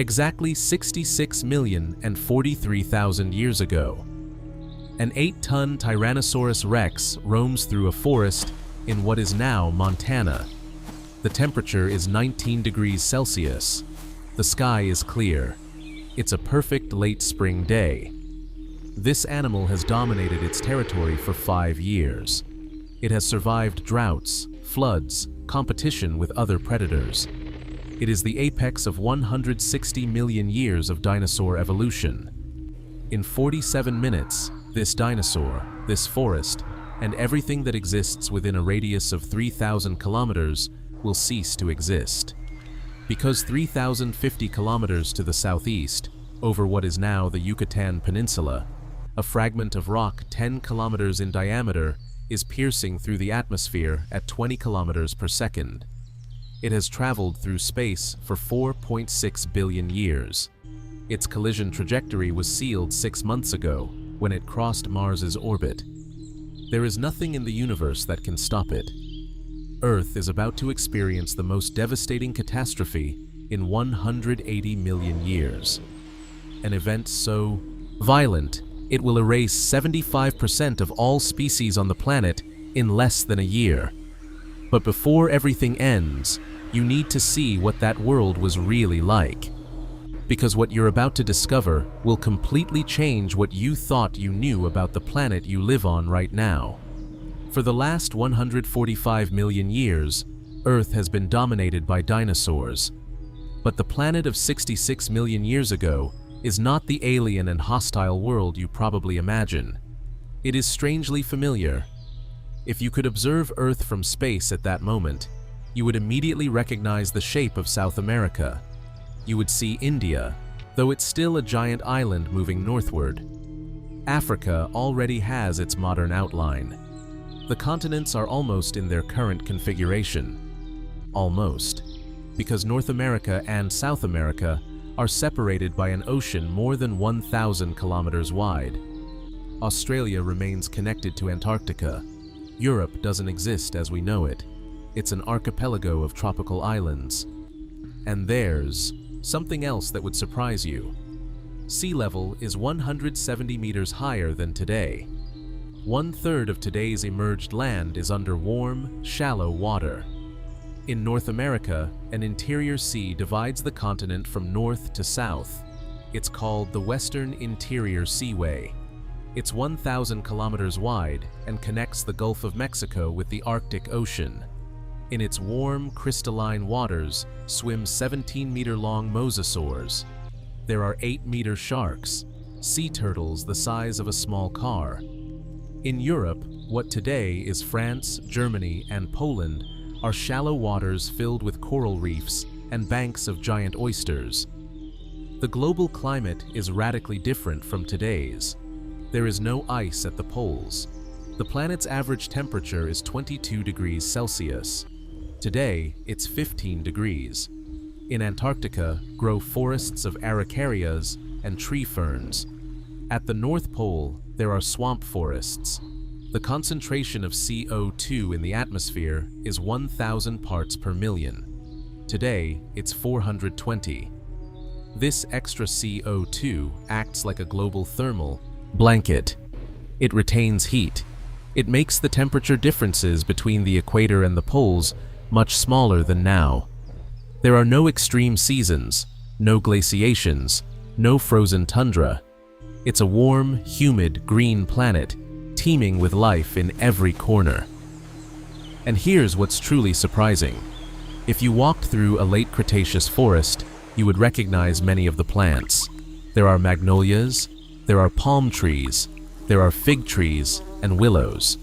exactly 66,043,000 years ago. An 8-ton Tyrannosaurus rex roams through a forest in what is now Montana. The temperature is 19 degrees Celsius. The sky is clear. It's a perfect late spring day. This animal has dominated its territory for 5 years. It has survived droughts, floods, competition with other predators. It is the apex of 160 million years of dinosaur evolution. In 47 minutes, this dinosaur, this forest, and everything that exists within a radius of 3,000 kilometers will cease to exist. Because 3,050 kilometers to the southeast, over what is now the Yucatan Peninsula, a fragment of rock 10 kilometers in diameter is piercing through the atmosphere at 20 kilometers per second. It has traveled through space for 4.6 billion years. Its collision trajectory was sealed 6 months ago when it crossed Mars's orbit. There is nothing in the universe that can stop it. Earth is about to experience the most devastating catastrophe in 180 million years. An event so violent, it will erase 75% of all species on the planet in less than a year. But before everything ends, you need to see what that world was really like. Because what you're about to discover will completely change what you thought you knew about the planet you live on right now. For the last 145 million years, Earth has been dominated by dinosaurs. But the planet of 66 million years ago is not the alien and hostile world you probably imagine. It is strangely familiar. If you could observe Earth from space at that moment, you would immediately recognize the shape of South America. You would see India, though it's still a giant island moving northward. Africa already has its modern outline. The continents are almost in their current configuration. Almost. Because North America and South America are separated by an ocean more than 1,000 kilometers wide. Australia remains connected to Antarctica. Europe doesn't exist as we know it. It's an archipelago of tropical islands. And there's something else that would surprise you. Sea level is 170 meters higher than today. 1/3 of today's emerged land is under warm, shallow water. In North America, an interior sea divides the continent from north to south. It's called the Western Interior Seaway. It's 1,000 kilometers wide and connects the Gulf of Mexico with the Arctic Ocean. In its warm, crystalline waters swim 17-meter-long mosasaurs. There are 8-meter sharks, sea turtles the size of a small car. In Europe, what today is France, Germany, and Poland are shallow waters filled with coral reefs and banks of giant oysters. The global climate is radically different from today's. There is no ice at the poles. The planet's average temperature is 22 degrees Celsius. Today, it's 15 degrees. In Antarctica, grow forests of araucarias and tree ferns. At the North Pole, there are swamp forests. The concentration of CO2 in the atmosphere is 1,000 parts per million. Today, it's 420. This extra CO2 acts like a global thermal blanket. It retains heat. It makes the temperature differences between the equator and the poles much smaller than now. There are no extreme seasons, no glaciations, no frozen tundra. It's a warm, humid, green planet, teeming with life in every corner. And here's what's truly surprising. If you walked through a late Cretaceous forest, you would recognize many of the plants. There are magnolias, there are palm trees, there are fig trees and willows.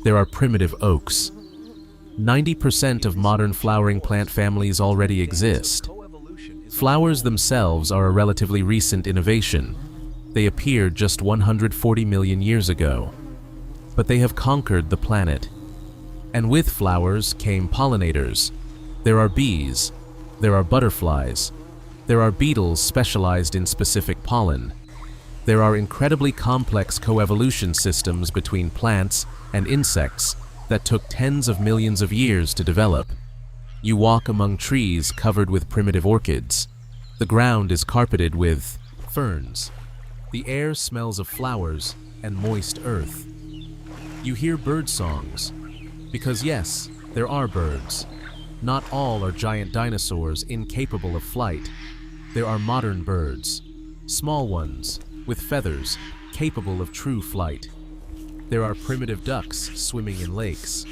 There are primitive oaks. 90% of modern flowering plant families already exist. Flowers themselves are a relatively recent innovation. They appeared just 140 million years ago. But they have conquered the planet. And with flowers came pollinators. There are bees. There are butterflies. There are beetles specialized in specific pollen. There are incredibly complex coevolution systems between plants and insects that took tens of millions of years to develop. You walk among trees covered with primitive orchids. The ground is carpeted with ferns. The air smells of flowers and moist earth. You hear bird songs, because yes, there are birds. Not all are giant dinosaurs incapable of flight. There are modern birds, small ones, with feathers, capable of true flight. There are primitive ducks swimming in lakes.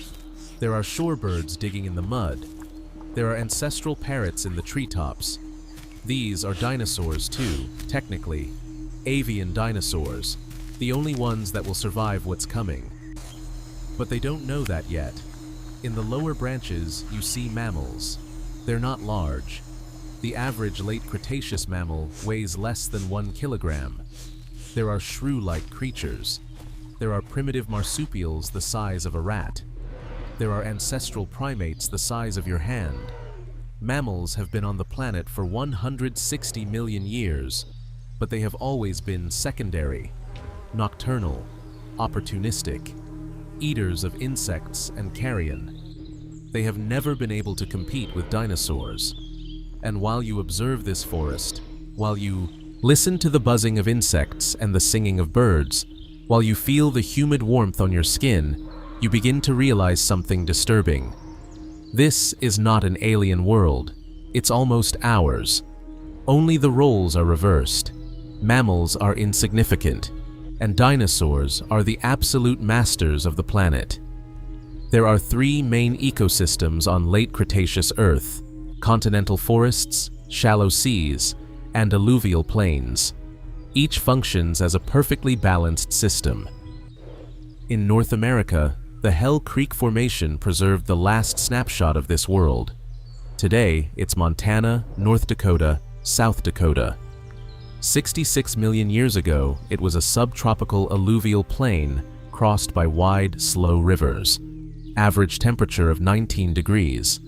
There are shorebirds digging in the mud. There are ancestral parrots in the treetops. These are dinosaurs too, technically. Avian dinosaurs, the only ones that will survive what's coming. But they don't know that yet. In the lower branches, you see mammals. They're not large. The average late Cretaceous mammal weighs less than 1 kilogram. There are shrew-like creatures. There are primitive marsupials the size of a rat. There are ancestral primates the size of your hand. Mammals have been on the planet for 160 million years, but they have always been secondary, nocturnal, opportunistic, eaters of insects and carrion. They have never been able to compete with dinosaurs. And while you observe this forest, while you listen to the buzzing of insects and the singing of birds, while you feel the humid warmth on your skin, you begin to realize something disturbing. This is not an alien world. It's almost ours. Only the roles are reversed. Mammals are insignificant, and dinosaurs are the absolute masters of the planet. There are 3 main ecosystems on late Cretaceous Earth: continental forests, shallow seas, and alluvial plains. Each functions as a perfectly balanced system. In North America, the Hell Creek Formation preserved the last snapshot of this world. Today, it's Montana, North Dakota, South Dakota. 66 million years ago, it was a subtropical alluvial plain crossed by wide, slow rivers. Average temperature of 19 degrees.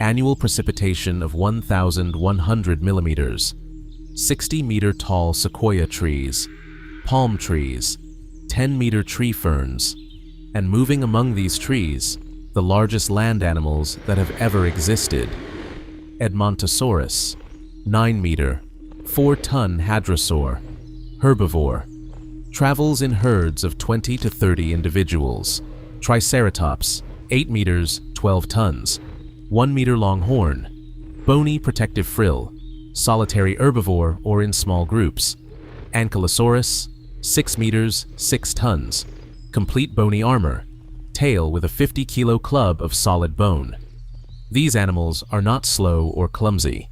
Annual precipitation of 1,100 millimeters. 60-meter tall sequoia trees, palm trees, 10-meter tree ferns, and moving among these trees, the largest land animals that have ever existed. Edmontosaurus, 9-meter, 4-ton hadrosaur, herbivore, travels in herds of 20 to 30 individuals. Triceratops, 8 meters, 12 tons, 1-meter long horn, bony protective frill, solitary herbivore or in small groups. Ankylosaurus, 6 meters, 6 tons, complete bony armor, tail with a 50-kilo club of solid bone. These animals are not slow or clumsy.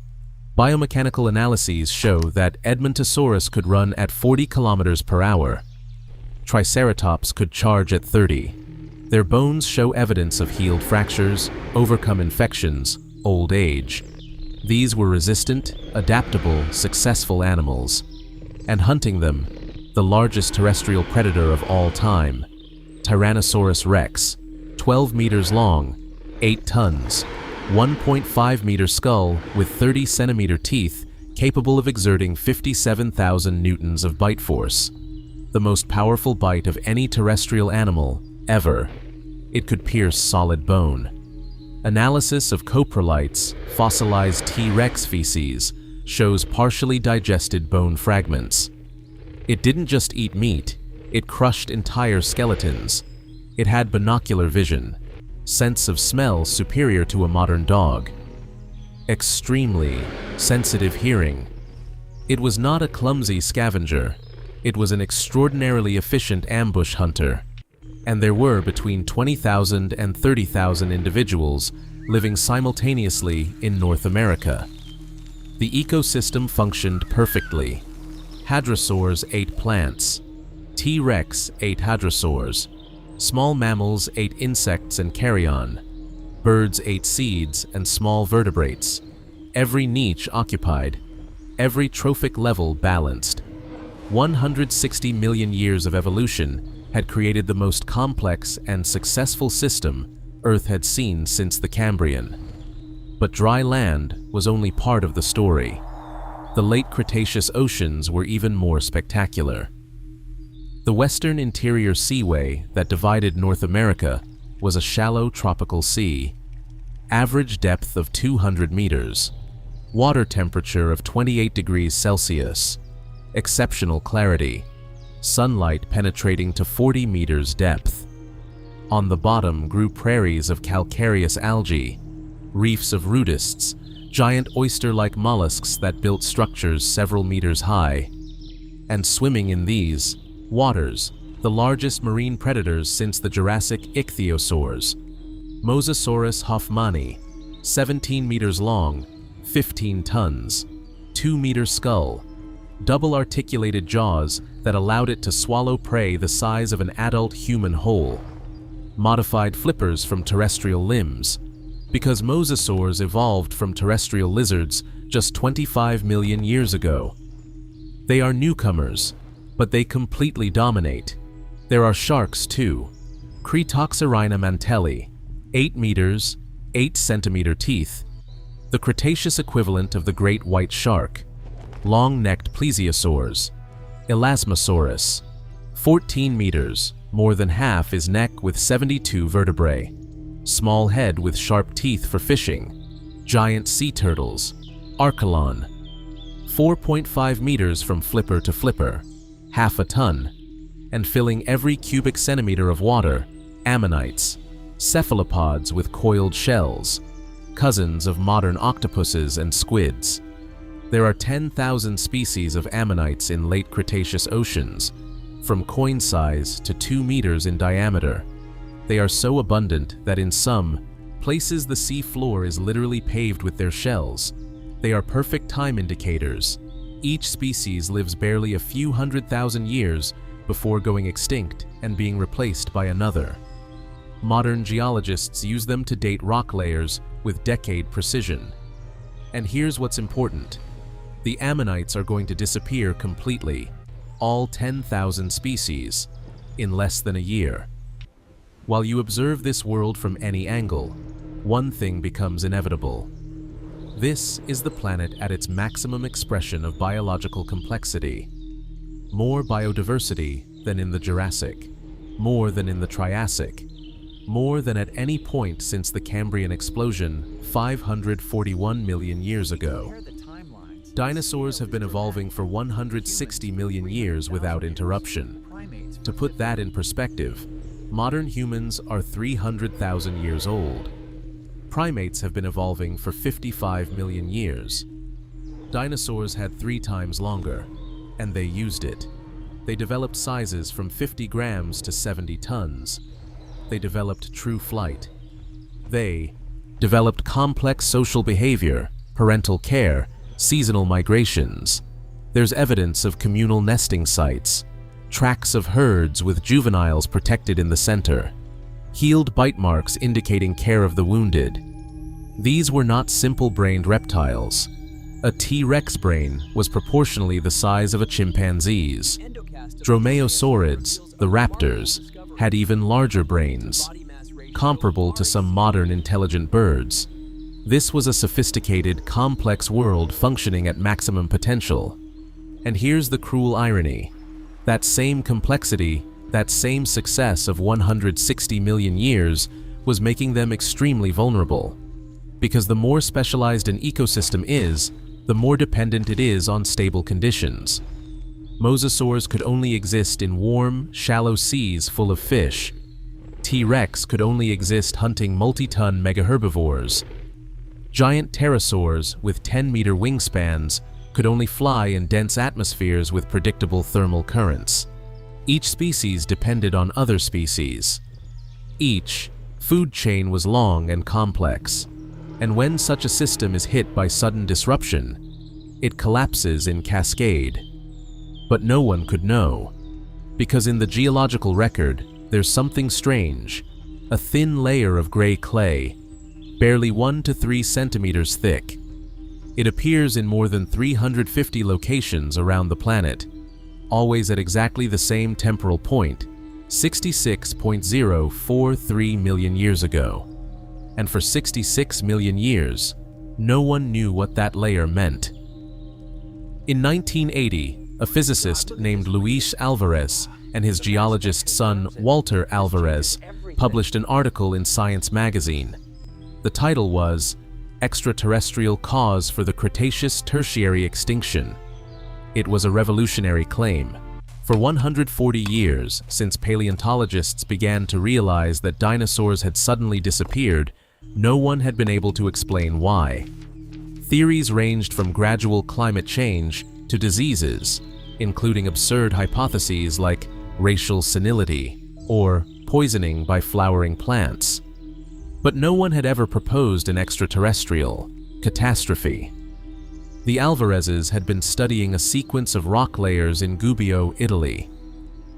Biomechanical analyses show that Edmontosaurus could run at 40 kilometers per hour. Triceratops could charge at 30. Their bones show evidence of healed fractures, overcome infections, old age. These were resistant, adaptable, successful animals. And hunting them, the largest terrestrial predator of all time, Tyrannosaurus rex, 12 meters long, 8 tons, 1.5 meter skull with 30 centimeter teeth, capable of exerting 57,000 newtons of bite force. The most powerful bite of any terrestrial animal ever. It could pierce solid bone. Analysis of coprolites, fossilized T-Rex feces, shows partially digested bone fragments. It didn't just eat meat, it crushed entire skeletons. It had binocular vision, sense of smell superior to a modern dog. Extremely sensitive hearing. It was not a clumsy scavenger. It was an extraordinarily efficient ambush hunter. And there were between 20,000 and 30,000 individuals living simultaneously in North America. The ecosystem functioned perfectly. Hadrosaurs ate plants. T-Rex ate hadrosaurs. Small mammals ate insects and carrion. Birds ate seeds and small vertebrates. Every niche occupied. Every trophic level balanced. 160 million years of evolution had created the most complex and successful system Earth had seen since the Cambrian. But dry land was only part of the story. The late Cretaceous oceans were even more spectacular. The western interior seaway that divided North America was a shallow tropical sea. Average depth of 200 meters. water temperature of 28 degrees Celsius, exceptional clarity, sunlight penetrating to 40 meters depth. On the bottom grew prairies of calcareous algae, reefs of rudists, giant oyster-like mollusks that built structures several meters high. And swimming in these waters, the largest marine predators since the Jurassic ichthyosaurs, Mosasaurus hoffmanni, 17 meters long, 15 tons, 2-meter skull, double-articulated jaws that allowed it to swallow prey the size of an adult human whole, modified flippers from terrestrial limbs, because mosasaurs evolved from terrestrial lizards just 25 million years ago. They are newcomers, but they completely dominate. There are sharks too. Cretoxorhina mantelli, 8 meters, 8 centimeter teeth, the Cretaceous equivalent of the great white shark. Long-necked plesiosaurs, Elasmosaurus, 14 meters, more than half is neck with 72 vertebrae. Small head with sharp teeth for fishing. Giant sea turtles, Archelon, 4.5 meters from flipper to flipper, half a ton, and filling every cubic centimeter of water, ammonites, cephalopods with coiled shells, cousins of modern octopuses and squids. There are 10,000 species of ammonites in late Cretaceous oceans, from coin size to 2 meters in diameter. They are so abundant that in some places the sea floor is literally paved with their shells. They are perfect time indicators. Each species lives barely a few 100,000 years before going extinct and being replaced by another. Modern geologists use them to date rock layers with decade precision. And here's what's important. The ammonites are going to disappear completely, all 10,000 species, in less than a year. While you observe this world from any angle, one thing becomes inevitable. This is the planet at its maximum expression of biological complexity. More biodiversity than in the Jurassic, more than in the Triassic, more than at any point since the Cambrian explosion 541 million years ago. Dinosaurs have been evolving for 160 million years without interruption. To put that in perspective, modern humans are 300,000 years old. Primates have been evolving for 55 million years. Dinosaurs had 3 times longer, and they used it. They developed sizes from 50 grams to 70 tons. They developed true flight. They developed complex social behavior, parental care, seasonal migrations. There's evidence of communal nesting sites, tracks of herds with juveniles protected in the center, healed bite marks indicating care of the wounded. These were not simple-brained reptiles. A T-Rex brain was proportionally the size of a chimpanzee's. Dromaeosaurids, the raptors, had even larger brains, comparable to some modern intelligent birds. This was a sophisticated, complex world functioning at maximum potential. And here's the cruel irony. That same complexity, that same success of 160 million years was making them extremely vulnerable. Because the more specialized an ecosystem is, the more dependent it is on stable conditions. Mosasaurs could only exist in warm, shallow seas full of fish. T-Rex could only exist hunting multi-ton megaherbivores. Giant pterosaurs with 10-meter wingspans could only fly in dense atmospheres with predictable thermal currents. Each species depended on other species. Each food chain was long and complex, and when such a system is hit by sudden disruption, it collapses in cascade. But no one could know, because in the geological record, there's something strange, a thin layer of gray clay, barely 1 to 3 centimeters thick. It appears in more than 350 locations around the planet, always at exactly the same temporal point, 66.043 million years ago. And for 66 million years, no one knew what that layer meant. In 1980, a physicist named Luis Alvarez and his geologist son Walter Alvarez published an article in Science magazine. The title was, extraterrestrial cause for the Cretaceous Tertiary extinction. It was a revolutionary claim. For 140 years, since paleontologists began to realize that dinosaurs had suddenly disappeared, no one had been able to explain why. Theories ranged from gradual climate change to diseases, including absurd hypotheses like racial senility or poisoning by flowering plants. But no one had ever proposed an extraterrestrial catastrophe. The Alvarezes had been studying a sequence of rock layers in Gubbio, Italy,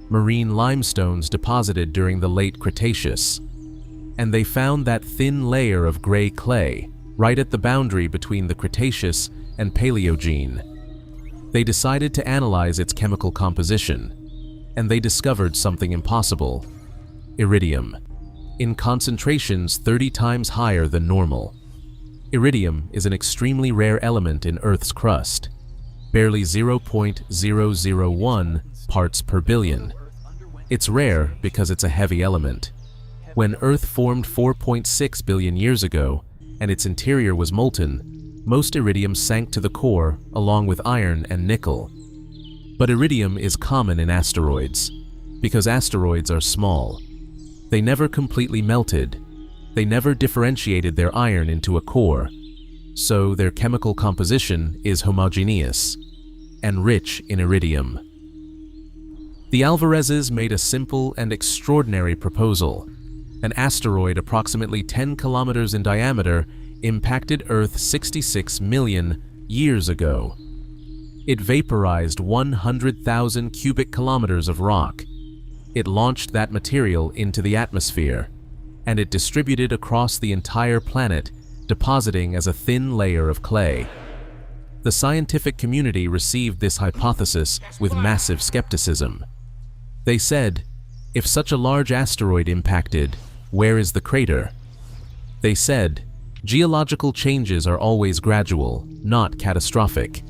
marine limestones deposited during the late Cretaceous, and they found that thin layer of gray clay right at the boundary between the Cretaceous and Paleogene. They decided to analyze its chemical composition, and they discovered something impossible: iridium, in concentrations 30 times higher than normal. Iridium is an extremely rare element in Earth's crust, barely 0.001 parts per billion. It's rare because it's a heavy element. When Earth formed 4.6 billion years ago, and its interior was molten, most iridium sank to the core along with iron and nickel. But iridium is common in asteroids, because asteroids are small. They never completely melted. They never differentiated their iron into a core, so their chemical composition is homogeneous and rich in iridium. The Alvarezes made a simple and extraordinary proposal. An asteroid approximately 10 kilometers in diameter impacted Earth 66 million years ago. It vaporized 100,000 cubic kilometers of rock. It launched that material into the atmosphere, and it distributed across the entire planet, depositing as a thin layer of clay. The scientific community received this hypothesis with massive skepticism. They said, if such a large asteroid impacted, where is the crater? They said, geological changes are always gradual, not catastrophic.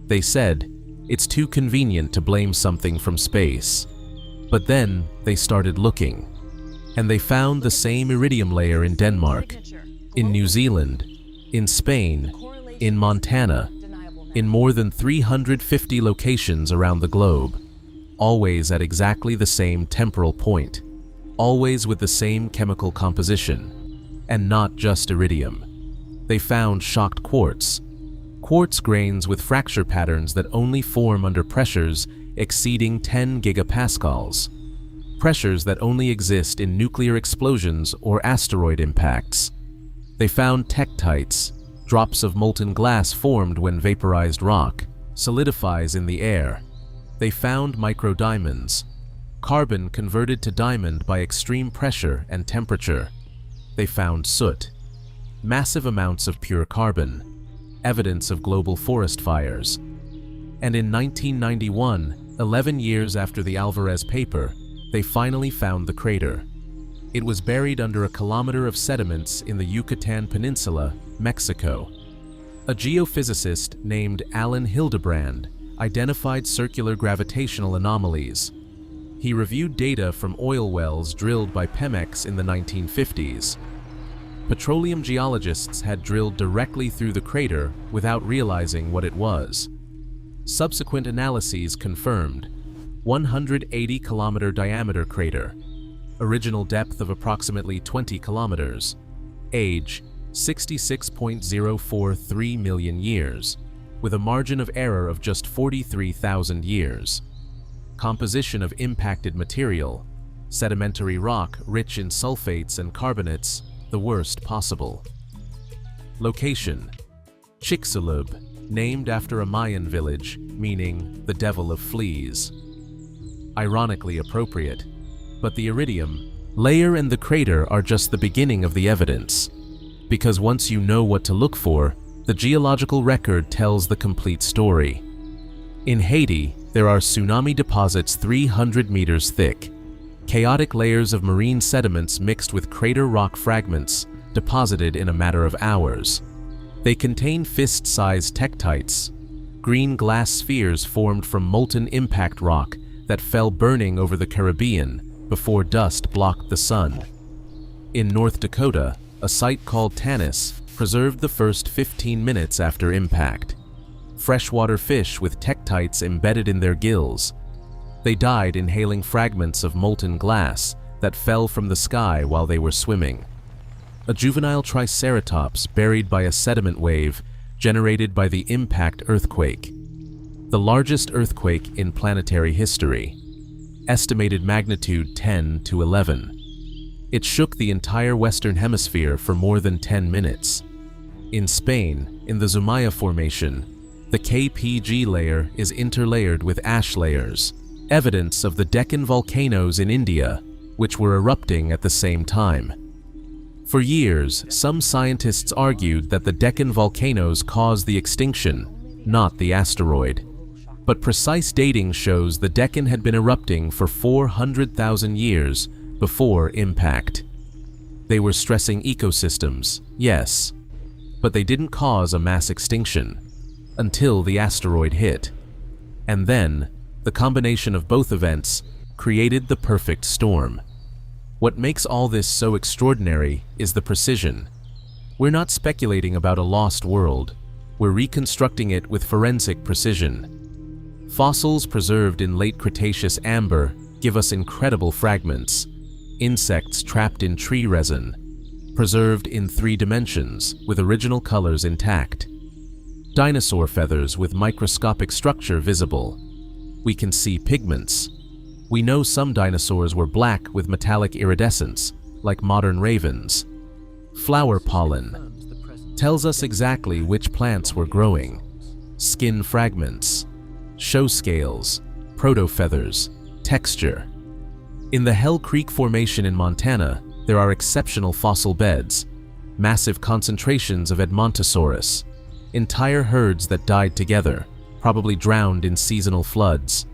They said, it's too convenient to blame something from space. But then they started looking, and they found the same iridium layer in Denmark, in New Zealand, in Spain, in Montana, in more than 350 locations around the globe, always at exactly the same temporal point, always with the same chemical composition, and not just iridium. They found shocked quartz grains with fracture patterns that only form under pressures exceeding 10 gigapascals, pressures that only exist in nuclear explosions or asteroid impacts. They found tektites, drops of molten glass formed when vaporized rock solidifies in the air. They found microdiamonds, carbon converted to diamond by extreme pressure and temperature. They found soot, massive amounts of pure carbon, evidence of global forest fires. And in 1991, 11 years after the Alvarez paper, they finally found the crater. It was buried under a kilometer of sediments in the Yucatan Peninsula, Mexico. A geophysicist named Alan Hildebrand identified circular gravitational anomalies. He reviewed data from oil wells drilled by Pemex in the 1950s. Petroleum geologists had drilled directly through the crater without realizing what it was. Subsequent analyses confirmed 180-kilometer diameter crater, original depth of approximately 20 kilometers, age 66.043 million years, with a margin of error of just 43,000 years. Composition of impacted material, sedimentary rock rich in sulfates and carbonates, the worst possible. Location: Chicxulub, named after a Mayan village, meaning the devil of fleas. Ironically appropriate, but the iridium layer and the crater are just the beginning of the evidence, because once you know what to look for, the geological record tells the complete story. In Haiti, there are tsunami deposits 300 meters thick, chaotic layers of marine sediments mixed with crater rock fragments deposited in a matter of hours. They contain fist-sized tektites, green glass spheres formed from molten impact rock that fell burning over the Caribbean before dust blocked the sun. In North Dakota, a site called Tanis preserved the first 15 minutes after impact. Freshwater fish with tektites embedded in their gills. They died inhaling fragments of molten glass that fell from the sky while they were swimming. A juvenile triceratops buried by a sediment wave generated by the impact earthquake. The largest earthquake in planetary history. Estimated magnitude 10 to 11. It shook the entire Western Hemisphere for more than 10 minutes. In Spain, in the Zumaya Formation, the KPG layer is interlayered with ash layers, evidence of the Deccan volcanoes in India, which were erupting at the same time. For years, some scientists argued that the Deccan volcanoes caused the extinction, not the asteroid. But precise dating shows the Deccan had been erupting for 400,000 years before impact. They were stressing ecosystems, yes, but they didn't cause a mass extinction until the asteroid hit. And then, the combination of both events created the perfect storm. What makes all this so extraordinary is the precision. We're not speculating about a lost world, we're reconstructing it with forensic precision. Fossils preserved in late Cretaceous amber give us incredible fragments. Insects trapped in tree resin, preserved in 3 dimensions with original colors intact. Dinosaur feathers with microscopic structure visible. We can see pigments. We know some dinosaurs were black with metallic iridescence, like modern ravens. Flower pollen tells us exactly which plants were growing. Skin fragments, show scales, proto-feathers, texture. In the Hell Creek Formation in Montana, there are exceptional fossil beds, massive concentrations of Edmontosaurus, entire herds that died together, probably drowned in seasonal floods.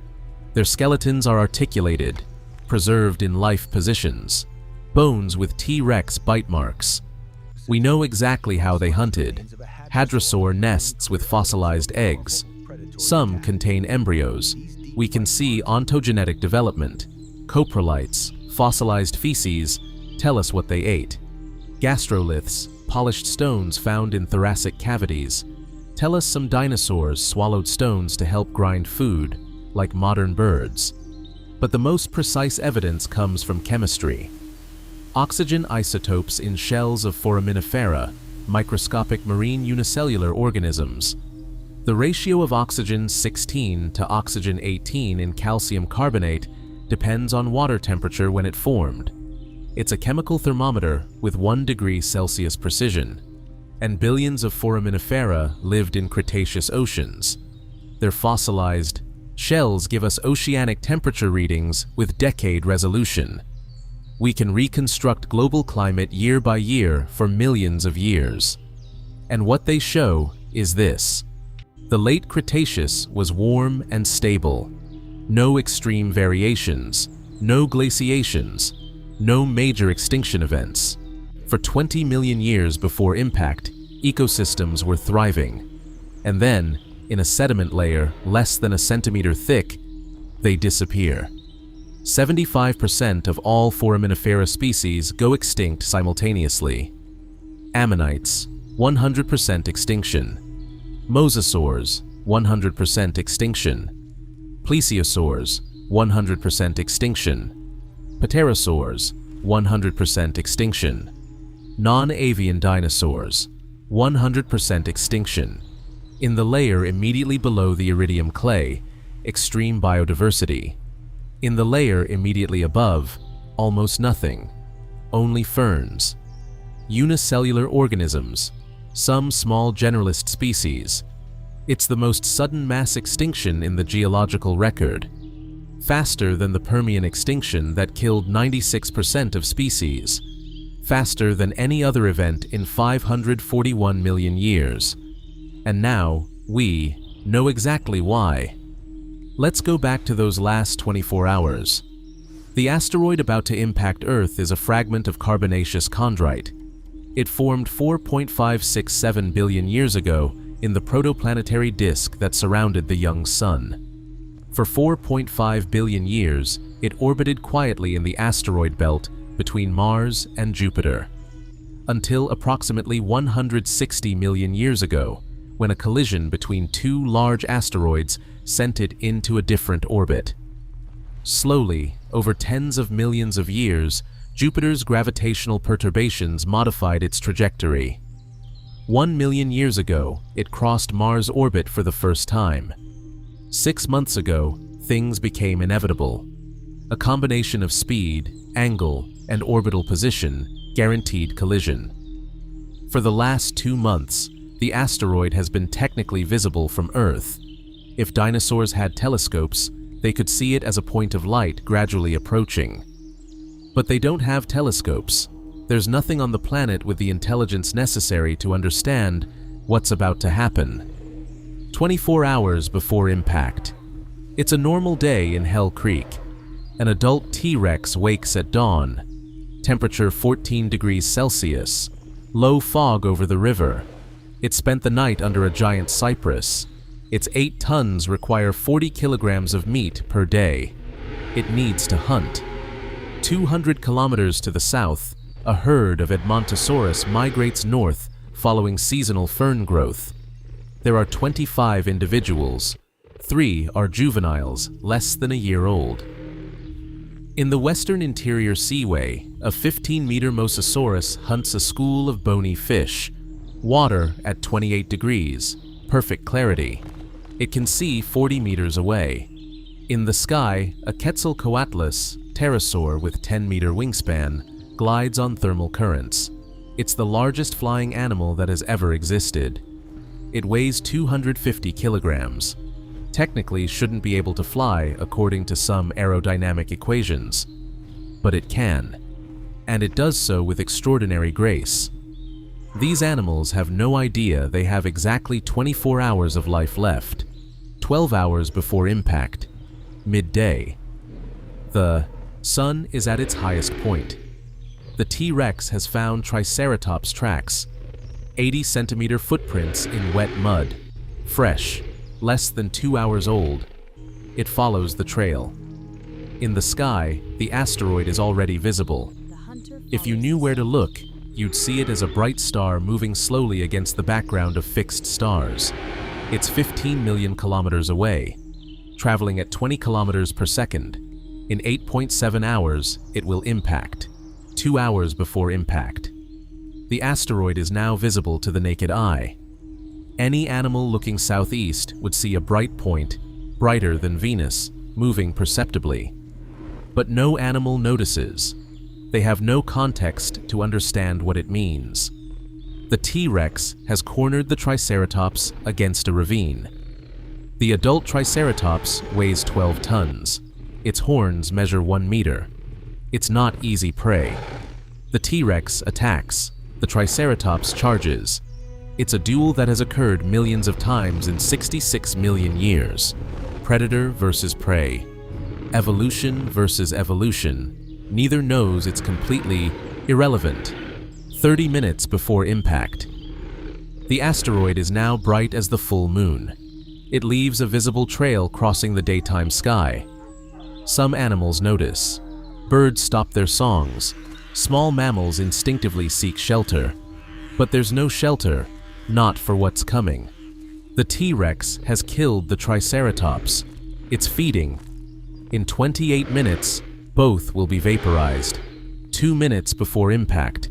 Their skeletons are articulated, preserved in life positions, bones with T-Rex bite marks. We know exactly how they hunted. Hadrosaur nests with fossilized eggs. Some contain embryos. We can see ontogenetic development. Coprolites, fossilized feces, tell us what they ate. Gastroliths, polished stones found in thoracic cavities, tell us some dinosaurs swallowed stones to help grind food, like modern birds. But the most precise evidence comes from chemistry. Oxygen isotopes in shells of foraminifera, microscopic marine unicellular organisms. The ratio of oxygen 16 to oxygen 18 in calcium carbonate depends on water temperature when it formed. It's a chemical thermometer with 1 degree Celsius precision, and billions of foraminifera lived in Cretaceous oceans. Their fossilized shells give us oceanic temperature readings with decade resolution. We can reconstruct global climate year by year for millions of years. And what they show is this. The late Cretaceous was warm and stable. No extreme variations, no glaciations, no major extinction events. For 20 million years before impact, ecosystems were thriving. And then, in a sediment layer less than a centimeter thick, they disappear. 75% of all foraminifera species go extinct simultaneously. Ammonites, 100% extinction. Mosasaurs, 100% extinction. Plesiosaurs, 100% extinction. Pterosaurs, 100% extinction. Non-avian dinosaurs, 100% extinction. In the layer immediately below the iridium clay, extreme biodiversity. In the layer immediately above, almost nothing. Only ferns. Unicellular organisms, some small generalist species. It's the most sudden mass extinction in the geological record. Faster than the Permian extinction that killed 96% of species. Faster than any other event in 541 million years. And now, we know exactly why. Let's go back to those last 24 hours. The asteroid about to impact Earth is a fragment of carbonaceous chondrite. It formed 4.567 billion years ago in the protoplanetary disk that surrounded the young Sun. For 4.5 billion years, it orbited quietly in the asteroid belt between Mars and Jupiter. until approximately 160 million years ago, when a collision between two large asteroids sent it into a different orbit. Slowly, over tens of millions of years, Jupiter's gravitational perturbations modified its trajectory. 1 million years ago, it crossed Mars' orbit for the first time. 6 months ago, things became inevitable. A combination of speed, angle, and orbital position guaranteed collision. For the last 2 months, the asteroid has been technically visible from Earth. If dinosaurs had telescopes, they could see it as a point of light gradually approaching. But they don't have telescopes. There's nothing on the planet with the intelligence necessary to understand what's about to happen. 24 hours before impact. It's a normal day in Hell Creek. An adult T-Rex wakes at dawn. Temperature 14 degrees Celsius. Low fog over the river. It spent the night under a giant cypress. Its 8 tons require 40 kilograms of meat per day. It needs to hunt. 200 kilometers to the south, a herd of Edmontosaurus migrates north following seasonal fern growth. There are 25 individuals. 3 are juveniles, less than a year old. In the western interior seaway, a 15-meter mosasaurus hunts a school of bony fish. Water at 28 degrees, perfect clarity. It can see 40 meters away. In the sky, a Quetzalcoatlus, pterosaur with 10-meter wingspan, glides on thermal currents. It's the largest flying animal that has ever existed. It weighs 250 kilograms. Technically shouldn't be able to fly according to some aerodynamic equations, but it can, and it does so with extraordinary grace. These animals have no idea they have exactly 24 hours of life left, 12 hours before impact, midday. The sun is at its highest point. The T-Rex has found Triceratops tracks, 80-centimeter footprints in wet mud, fresh, less than 2 hours old. It follows the trail. In the sky, the asteroid is already visible. If you knew where to look, you'd see it as a bright star moving slowly against the background of fixed stars. It's 15 million kilometers away, traveling at 20 kilometers per second. In 8.7 hours, it will impact. 2 hours before impact. The asteroid is now visible to the naked eye. Any animal looking southeast would see a bright point, brighter than Venus, moving perceptibly. But no animal notices. They have no context to understand what it means. The T-Rex has cornered the Triceratops against a ravine. The adult Triceratops weighs 12 tons. Its horns measure 1 meter. It's not easy prey. The T-Rex attacks. The Triceratops charges. It's a duel that has occurred millions of times in 66 million years. Predator versus prey. Evolution versus evolution. Neither knows it's completely irrelevant. 30 minutes before impact. The asteroid is now bright as the full moon. It leaves a visible trail crossing the daytime sky. Some animals notice. Birds stop their songs. Small mammals instinctively seek shelter. But there's no shelter, not for what's coming. The T-Rex has killed the Triceratops. It's feeding. In 28 minutes, both will be vaporized. 2 minutes before impact.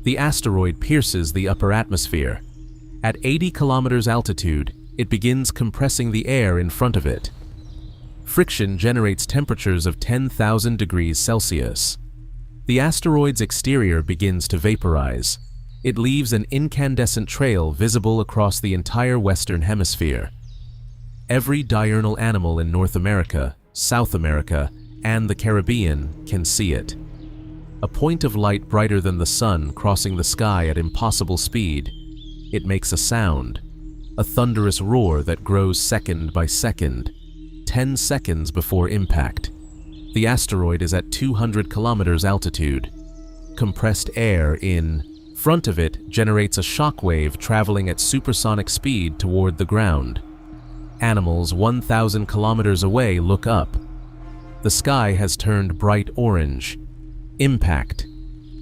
The asteroid pierces the upper atmosphere. At 80 kilometers altitude, it begins compressing the air in front of it. Friction generates temperatures of 10,000 degrees Celsius. The asteroid's exterior begins to vaporize. It leaves an incandescent trail visible across the entire Western Hemisphere. Every diurnal animal in North America, South America, and the Caribbean can see it. A point of light brighter than the sun crossing the sky at impossible speed. It makes a sound, a thunderous roar that grows second by second, 10 seconds before impact. The asteroid is at 200 kilometers altitude. Compressed air in front of it generates a shock wave traveling at supersonic speed toward the ground. Animals 1,000 kilometers away look up. The sky has turned bright orange. Impact.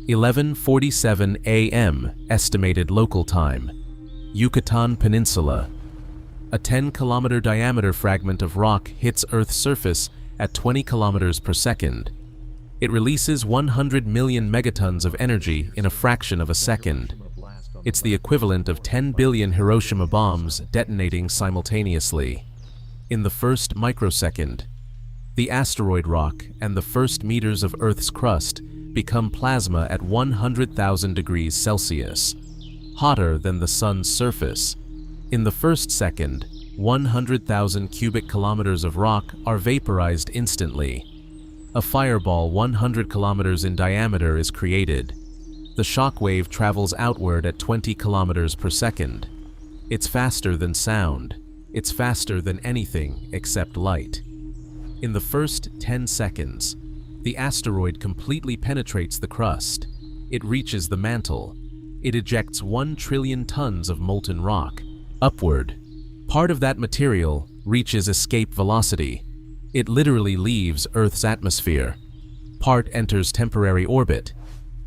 11:47 a.m. estimated local time, Yucatan Peninsula. A 10-kilometer diameter fragment of rock hits Earth's surface at 20 kilometers per second. It releases 100 million megatons of energy in a fraction of a second. It's the equivalent of 10 billion Hiroshima bombs detonating simultaneously. In the first microsecond, the asteroid rock and the first meters of Earth's crust become plasma at 100,000 degrees Celsius, hotter than the sun's surface. In the first second, 100,000 cubic kilometers of rock are vaporized instantly. A fireball 100 kilometers in diameter is created. The shock wave travels outward at 20 kilometers per second. It's faster than sound. It's faster than anything except light. In the first 10 seconds, the asteroid completely penetrates the crust. It reaches the mantle. It ejects 1 trillion tons of molten rock upward. Part of that material reaches escape velocity. It literally leaves Earth's atmosphere. Part enters temporary orbit.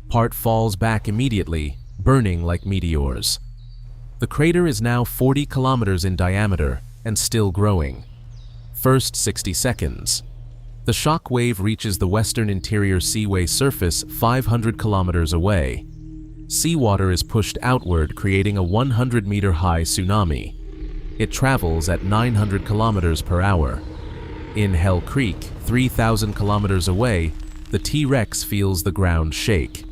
Part falls back immediately, burning like meteors. The crater is now 40 kilometers in diameter and still growing. First 60 seconds. The shock wave reaches the western interior seaway surface 500 kilometers away. Seawater is pushed outward, creating a 100-meter-high tsunami. It travels at 900 kilometers per hour. In Hell Creek, 3,000 kilometers away, the T-Rex feels the ground shake.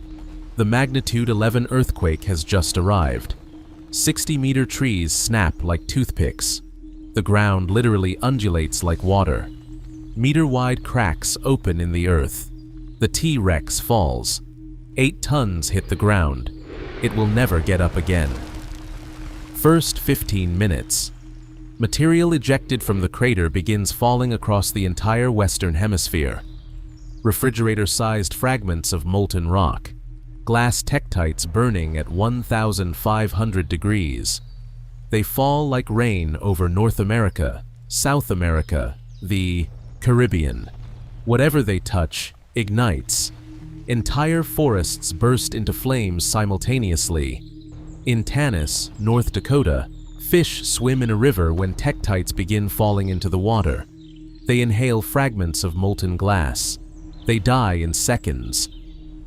The magnitude 11 earthquake has just arrived. 60-meter trees snap like toothpicks. The ground literally undulates like water. Meter-wide cracks open in the earth. The T-Rex falls. 8 tons hit the ground. It will never get up again. First 15 minutes. Material ejected from the crater begins falling across the entire western hemisphere. Refrigerator-sized fragments of molten rock. Glass tektites burning at 1,500 degrees. They fall like rain over North America, South America, the Caribbean. Whatever they touch ignites. Entire forests burst into flames simultaneously. In Tanis, North Dakota, fish swim in a river when tektites begin falling into the water. They inhale fragments of molten glass. They die in seconds.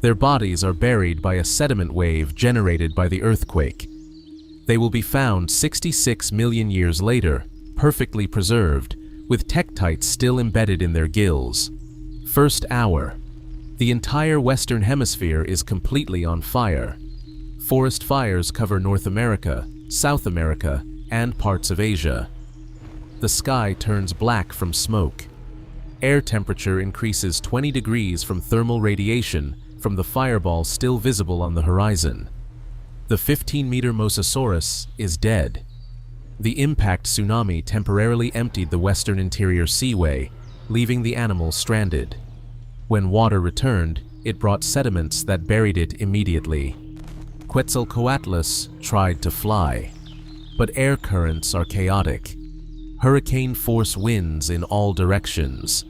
Their bodies are buried by a sediment wave generated by the earthquake. They will be found 66 million years later, perfectly preserved, with tektites still embedded in their gills. First hour. The entire Western Hemisphere is completely on fire. Forest fires cover North America, South America, and parts of Asia. The sky turns black from smoke. Air temperature increases 20 degrees from thermal radiation from the fireball still visible on the horizon. The 15-meter mosasaurs is dead. The impact tsunami temporarily emptied the western interior seaway, leaving the animal stranded. When water returned, it brought sediments that buried it immediately. Quetzalcoatlus tried to fly, but air currents are chaotic. Hurricane-force winds in all directions.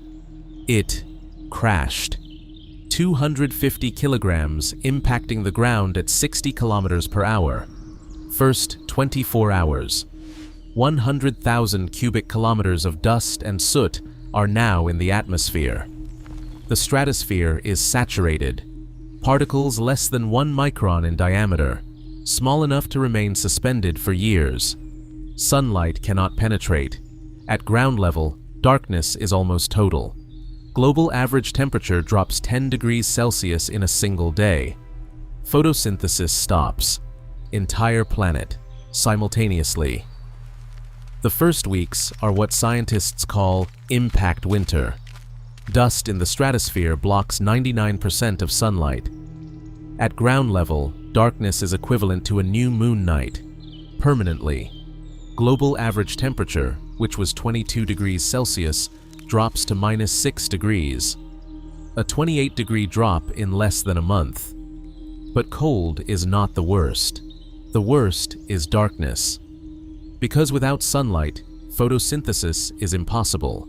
It crashed. 250 kilograms, impacting the ground at 60 kilometers per hour. First 24 hours. 100,000 cubic kilometers of dust and soot are now in the atmosphere. The stratosphere is saturated. Particles less than 1 micron in diameter, small enough to remain suspended for years. Sunlight cannot penetrate. At ground level, darkness is almost total. Global average temperature drops 10 degrees Celsius in a single day. Photosynthesis stops. Entire planet, simultaneously. The first weeks are what scientists call impact winter. Dust in the stratosphere blocks 99% of sunlight. At ground level, darkness is equivalent to a new moon night, permanently. Global average temperature, which was 22 degrees Celsius, drops to -6 degrees. A 28-degree drop in less than a month. But cold is not the worst. The worst is darkness. Because without sunlight, photosynthesis is impossible.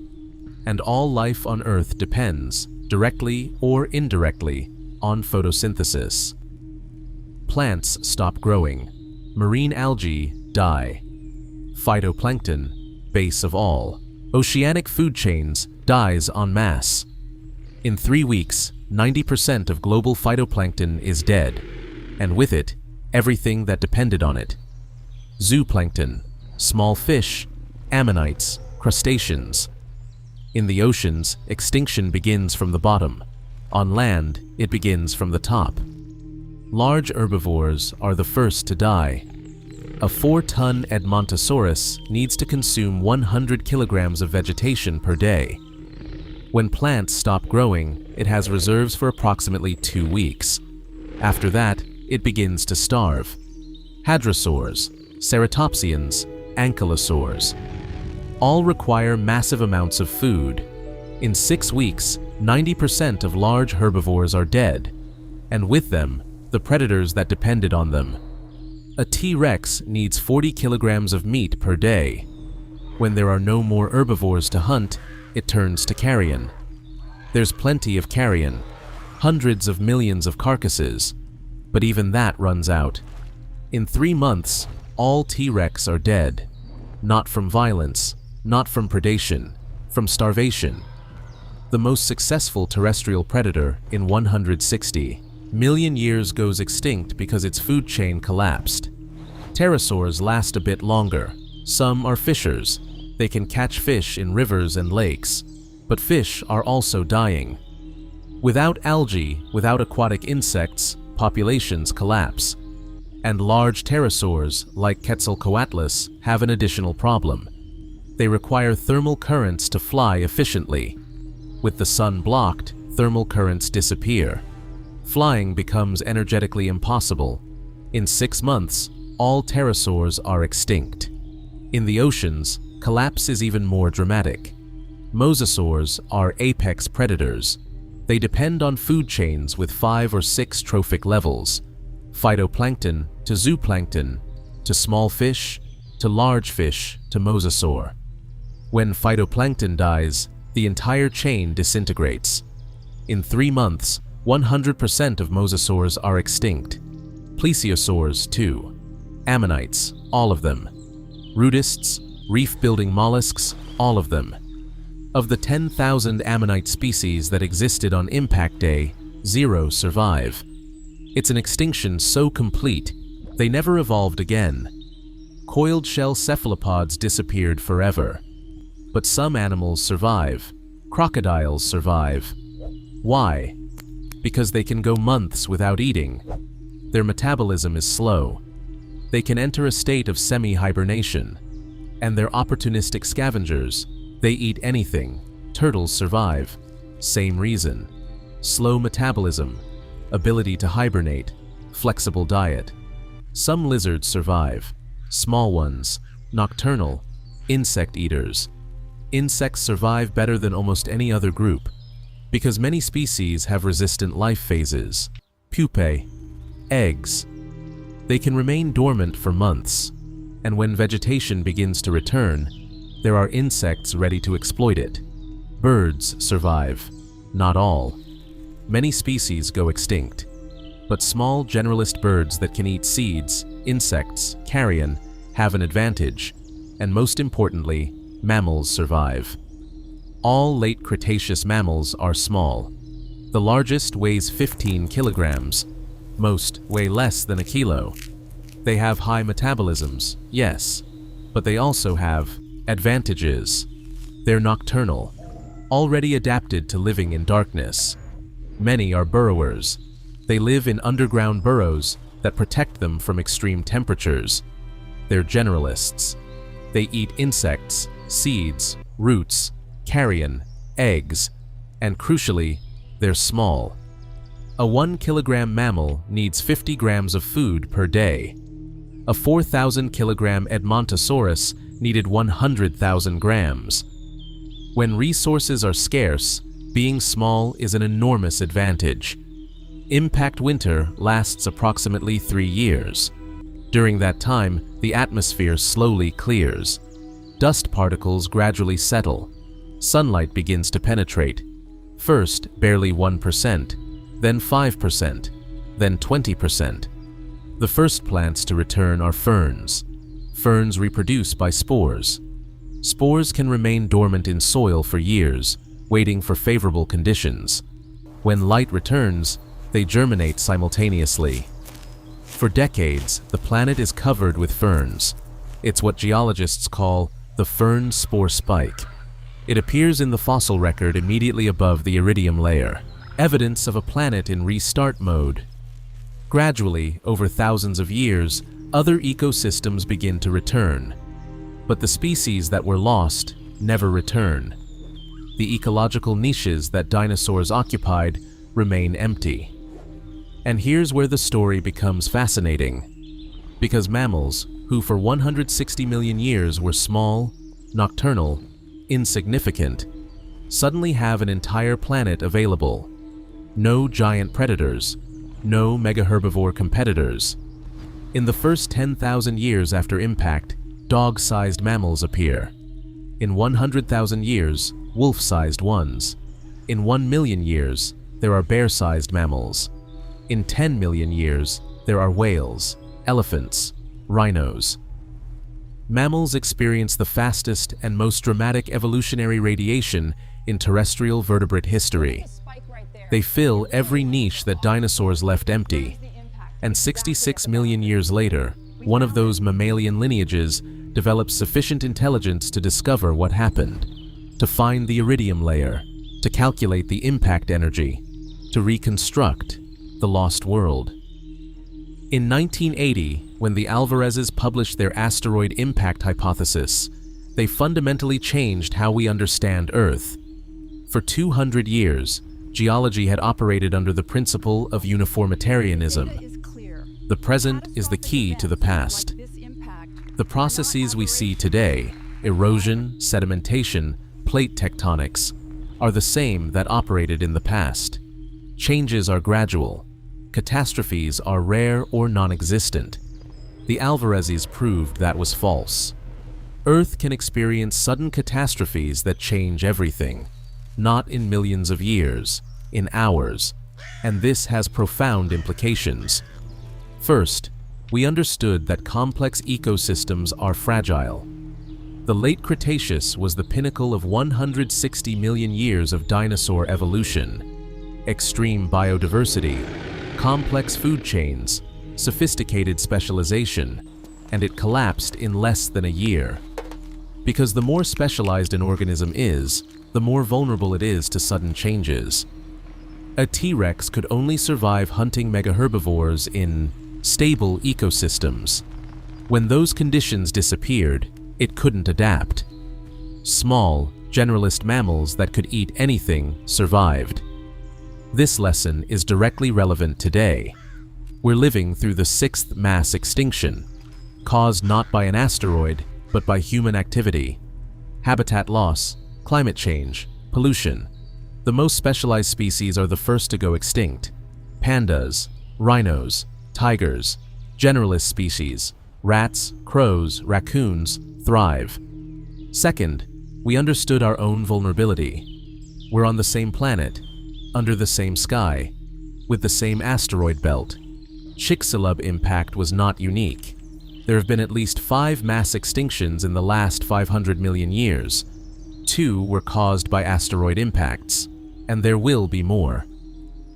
And all life on Earth depends, directly or indirectly, on photosynthesis. Plants stop growing. Marine algae die. Phytoplankton, base of all. Oceanic food chains dies en masse. In 3 weeks, 90% of global phytoplankton is dead, and with it, everything that depended on it. Zooplankton, small fish, ammonites, crustaceans. In the oceans, extinction begins from the bottom. On land, it begins from the top. Large herbivores are the first to die. A 4-ton Edmontosaurus needs to consume 100 kilograms of vegetation per day. When plants stop growing, it has reserves for approximately 2 weeks. After that, it begins to starve. Hadrosaurs, ceratopsians, ankylosaurs. All require massive amounts of food. In 6 weeks, 90% of large herbivores are dead, and with them, the predators that depended on them. A T-Rex needs 40 kilograms of meat per day. When there are no more herbivores to hunt, it turns to carrion. There's plenty of carrion, hundreds of millions of carcasses, but even that runs out. In 3 months, all T-Rex are dead. Not from violence, not from predation, from starvation. The most successful terrestrial predator in 160 million years goes extinct because its food chain collapsed. Pterosaurs last a bit longer. Some are fishers. They can catch fish in rivers and lakes, but fish are also dying. Without algae, without aquatic insects, populations collapse. And large pterosaurs, like Quetzalcoatlus, have an additional problem. They require thermal currents to fly efficiently. With the sun blocked, thermal currents disappear. Flying becomes energetically impossible. In 6 months, all pterosaurs are extinct. In the oceans, collapse is even more dramatic. Mosasaurs are apex predators. They depend on food chains with 5 or 6 trophic levels. Phytoplankton to zooplankton, to small fish, to large fish, to mosasaur. When phytoplankton dies, the entire chain disintegrates. In 3 months, 100% of mosasaurs are extinct. Plesiosaurs too. Ammonites, all of them. Rudists, reef-building mollusks, all of them. Of the 10,000 ammonite species that existed on impact day, 0 survive. It's an extinction so complete, they never evolved again. Coiled shell cephalopods disappeared forever. But some animals survive. Crocodiles survive. Why? Because they can go months without eating. Their metabolism is slow. They can enter a state of semi-hibernation. And they're opportunistic scavengers. They eat anything. Turtles survive. Same reason. Slow metabolism, ability to hibernate, flexible diet. Some lizards survive. Small ones, nocturnal, insect eaters. Insects survive better than almost any other group, because many species have resistant life phases. Pupae, eggs. They can remain dormant for months, and when vegetation begins to return, there are insects ready to exploit it. Birds survive. Not all. Many species go extinct, but small generalist birds that can eat seeds, insects, carrion, have an advantage, and most importantly, mammals survive. All late Cretaceous mammals are small. The largest weighs 15 kilograms. Most weigh less than a kilo. They have high metabolisms, yes, but they also have advantages. They're nocturnal, already adapted to living in darkness. Many are burrowers. They live in underground burrows that protect them from extreme temperatures. They're generalists. They eat insects, seeds, roots, carrion, eggs, and crucially, they're small. A 1 kilogram mammal needs 50 grams of food per day. A 4,000 kilogram Edmontosaurus needed 100,000 grams. When resources are scarce, being small is an enormous advantage. Impact winter lasts approximately 3 years. During that time, the atmosphere slowly clears. Dust particles gradually settle. Sunlight begins to penetrate. First, barely 1%, then 5%, then 20%. The first plants to return are ferns. Ferns reproduce by spores. Spores can remain dormant in soil for years, waiting for favorable conditions. When light returns, they germinate simultaneously. For decades, the planet is covered with ferns. It's what geologists call the fern spore spike. It appears in the fossil record immediately above the iridium layer, evidence of a planet in restart mode. Gradually, over thousands of years, other ecosystems begin to return. But the species that were lost never return. The ecological niches that dinosaurs occupied remain empty. And here's where the story becomes fascinating. Because mammals, who for 160 million years were small, nocturnal, insignificant, suddenly have an entire planet available. No giant predators, no mega-herbivore competitors. In the first 10,000 years after impact, dog-sized mammals appear. In 100,000 years, wolf-sized ones. In 1 million years, there are bear-sized mammals. In 10 million years, there are whales, elephants, rhinos. Mammals experience the fastest and most dramatic evolutionary radiation in terrestrial vertebrate history. They fill every niche that dinosaurs left empty. And 66 million years later, one of those mammalian lineages develops sufficient intelligence to discover what happened, to find the iridium layer, to calculate the impact energy, to reconstruct the lost world. In 1980, when the Alvarezes published their asteroid impact hypothesis, they fundamentally changed how we understand Earth. For 200 years, geology had operated under the principle of uniformitarianism. The present is the key to the past. The processes we see today, erosion, sedimentation, plate tectonics, are the same that operated in the past. Changes are gradual. Catastrophes are rare or non-existent. The Alvarezes proved that was false. Earth can experience sudden catastrophes that change everything, not in millions of years, in hours, and this has profound implications. First, we understood that complex ecosystems are fragile. The late Cretaceous was the pinnacle of 160 million years of dinosaur evolution. Extreme biodiversity, complex food chains, sophisticated specialization, and it collapsed in less than a year. Because the more specialized an organism is, the more vulnerable it is to sudden changes. A T-Rex could only survive hunting megaherbivores in stable ecosystems. When those conditions disappeared, it couldn't adapt. Small, generalist mammals that could eat anything survived. This lesson is directly relevant today. We're living through the sixth mass extinction, caused not by an asteroid, but by human activity. Habitat loss, climate change, pollution. The most specialized species are the first to go extinct. Pandas, rhinos, tigers, generalist species, rats, crows, raccoons, thrive. Second, we understood our own vulnerability. We're on the same planet, under the same sky, with the same asteroid belt. Chicxulub impact was not unique. There have been at least 5 mass extinctions in the last 500 million years. 2 were caused by asteroid impacts, and there will be more.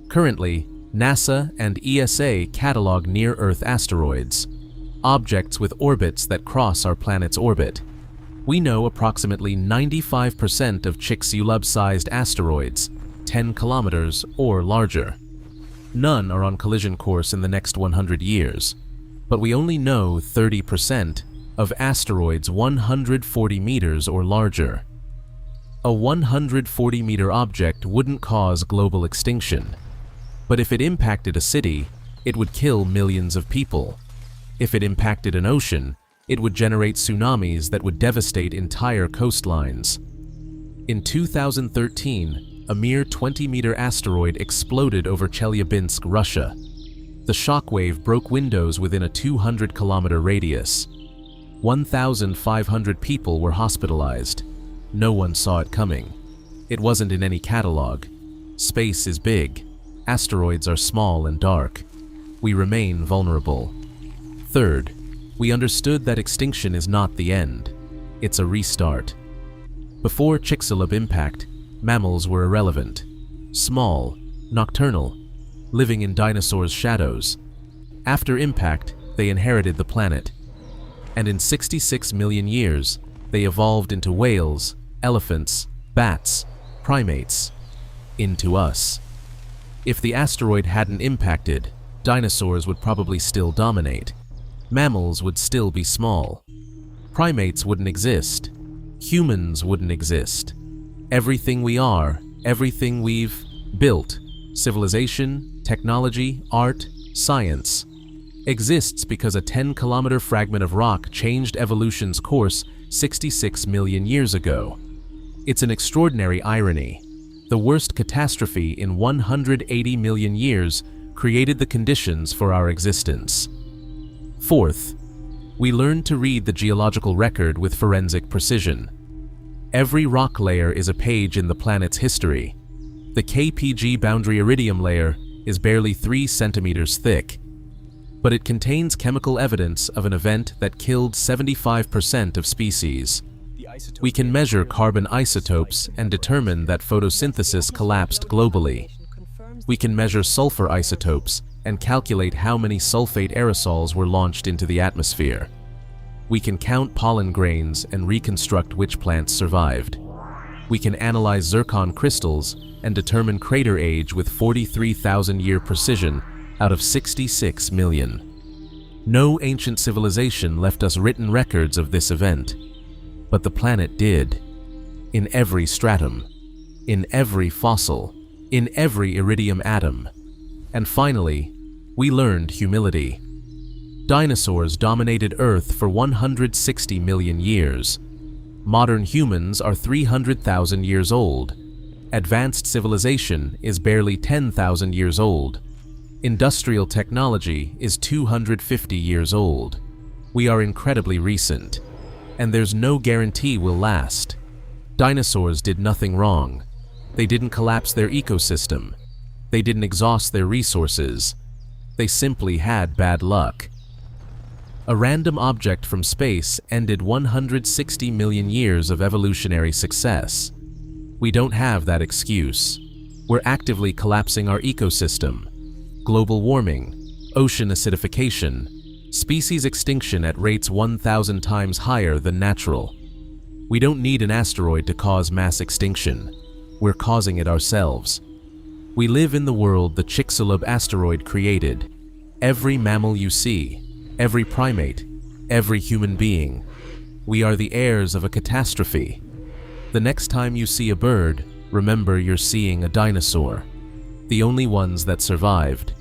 Currently, NASA and ESA catalog near-Earth asteroids, objects with orbits that cross our planet's orbit. We know approximately 95% of Chicxulub-sized asteroids, 10 kilometers or larger. None are on collision course in the next 100 years, but we only know 30% of asteroids 140 meters or larger. A 140-meter object wouldn't cause global extinction, but if it impacted a city, it would kill millions of people. If it impacted an ocean, it would generate tsunamis that would devastate entire coastlines. In 2013, a mere 20-meter asteroid exploded over Chelyabinsk, Russia. The shockwave broke windows within a 200-kilometer radius. 1,500 people were hospitalized. No one saw it coming. It wasn't in any catalog. Space is big. Asteroids are small and dark. We remain vulnerable. Third, we understood that extinction is not the end. It's a restart. Before Chicxulub impact, mammals were irrelevant. Small, nocturnal, living in dinosaurs' shadows. After impact, they inherited the planet. And in 66 million years, they evolved into whales, elephants, bats, primates, into us. If the asteroid hadn't impacted, dinosaurs would probably still dominate. Mammals would still be small. Primates wouldn't exist. Humans wouldn't exist. Everything we are, everything we've built, civilization, technology, art, science, exists because a 10-kilometer fragment of rock changed evolution's course 66 million years ago. It's an extraordinary irony. The worst catastrophe in 180 million years created the conditions for our existence. Fourth, we learned to read the geological record with forensic precision. Every rock layer is a page in the planet's history. The KPG boundary iridium layer is barely 3 centimeters thick, but it contains chemical evidence of an event that killed 75% of species. We can measure carbon isotopes and determine that photosynthesis collapsed globally. We can measure sulfur isotopes and calculate how many sulfate aerosols were launched into the atmosphere. We can count pollen grains and reconstruct which plants survived. We can analyze zircon crystals and determine crater age with 43,000-year precision out of 66 million. No ancient civilization left us written records of this event, but the planet did. In every stratum, in every fossil, in every iridium atom. And finally, we learned humility. Dinosaurs dominated Earth for 160 million years. Modern humans are 300,000 years old. Advanced civilization is barely 10,000 years old. Industrial technology is 250 years old. We are incredibly recent, and there's no guarantee we'll last. Dinosaurs did nothing wrong. They didn't collapse their ecosystem. They didn't exhaust their resources. They simply had bad luck. A random object from space ended 160 million years of evolutionary success. We don't have that excuse. We're actively collapsing our ecosystem. Global warming, ocean acidification, species extinction at rates 1,000 times higher than natural. We don't need an asteroid to cause mass extinction. We're causing it ourselves. We live in the world the Chicxulub asteroid created. Every mammal you see, every primate, every human being. We are the heirs of a catastrophe. The next time you see a bird, remember you're seeing a dinosaur. The only ones that survived.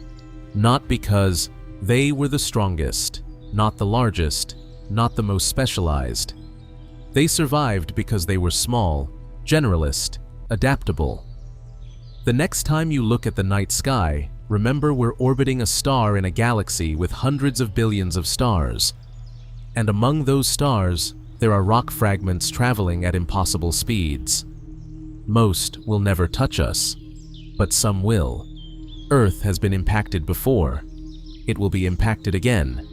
Not because they were the strongest, not the largest, not the most specialized. They survived because they were small, generalist, adaptable. The next time you look at the night sky, remember we're orbiting a star in a galaxy with hundreds of billions of stars. And among those stars, there are rock fragments traveling at impossible speeds. Most will never touch us, but some will. Earth has been impacted before. It will be impacted again.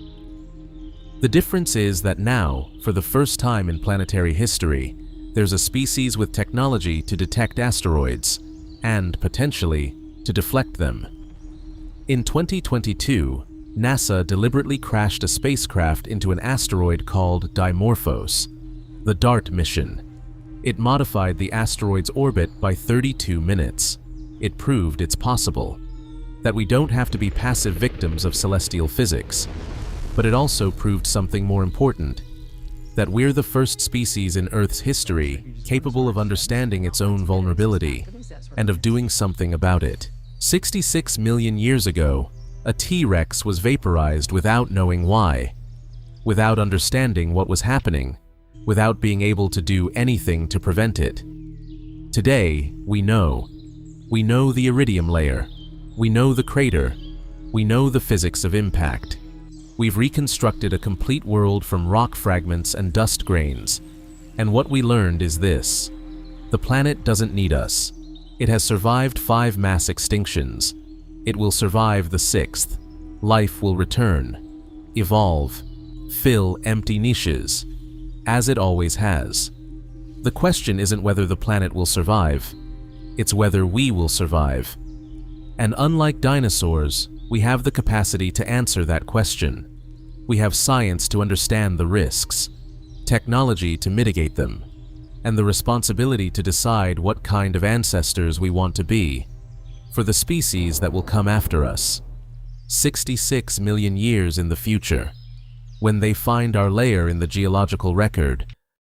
The difference is that now, for the first time in planetary history, there's a species with technology to detect asteroids, and, potentially, to deflect them. In 2022, NASA deliberately crashed a spacecraft into an asteroid called Dimorphos, the DART mission. It modified the asteroid's orbit by 32 minutes. It proved it's possible. That we don't have to be passive victims of celestial physics. But it also proved something more important. That we're the first species in Earth's history capable of understanding its own vulnerability and of doing something about it. 66 million years ago, a T-Rex was vaporized without knowing why, without understanding what was happening, without being able to do anything to prevent it. Today, we know. We know the iridium layer. We know the crater. We know the physics of impact. We've reconstructed a complete world from rock fragments and dust grains. And what we learned is this. The planet doesn't need us. It has survived 5 mass extinctions. It will survive the 6th. Life will return, evolve, fill empty niches, as it always has. The question isn't whether the planet will survive, it's whether we will survive. And unlike dinosaurs, we have the capacity to answer that question. We have science to understand the risks, technology to mitigate them, and the responsibility to decide what kind of ancestors we want to be for the species that will come after us. 66 million years in the future, when they find our layer in the geological record,